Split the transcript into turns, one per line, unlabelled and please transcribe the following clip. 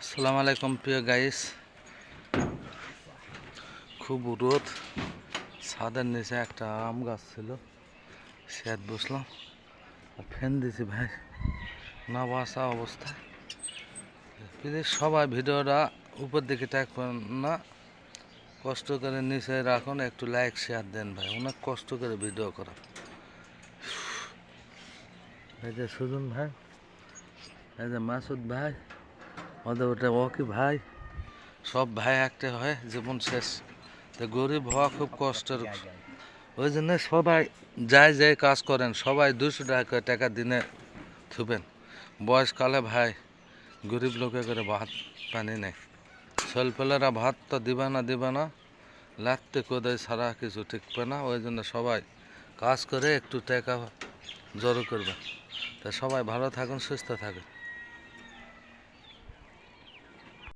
আসসালামু আলাইকুম প্রিয় গাইস। খুব রোদ, ছাদের নিচে একটা আম গাছ ছিল, সে বসলাম আর ফ্যান দিছি ভাই, না বাসা অবস্থা। প্লিজ সবাই ভিডিওটা উপর দিকে টাকবেন না, কষ্ট করে নিচে রাখুন, একটু লাইক শেয়ার দেন ভাই, অনেক কষ্ট করে ভিডিও করা। এই যে সুজন ভাই, এই যে মাসুদ ভাই, ওদের ওটা ওকি ভাই, সব ভাই একটা হয়, জীবন শেষ। তো গরিব হওয়া খুব কষ্টের, ওই জন্য সবাই যাই যাই কাজ করেন, সবাই 200 টাকা দিনে থুবেন। বয়সকালে ভাই গরিব লোকে করে ভাত পানি নেই, ছেলেপেলেরা ভাত তো দিবে না, লাগতে কোদায় ছাড়া কিছু টিকবে না। ওই জন্য সবাই কাজ করে একটু টাকা জড়ো করবে। তা সবাই ভালো থাকুন, সুস্থ থাকুন।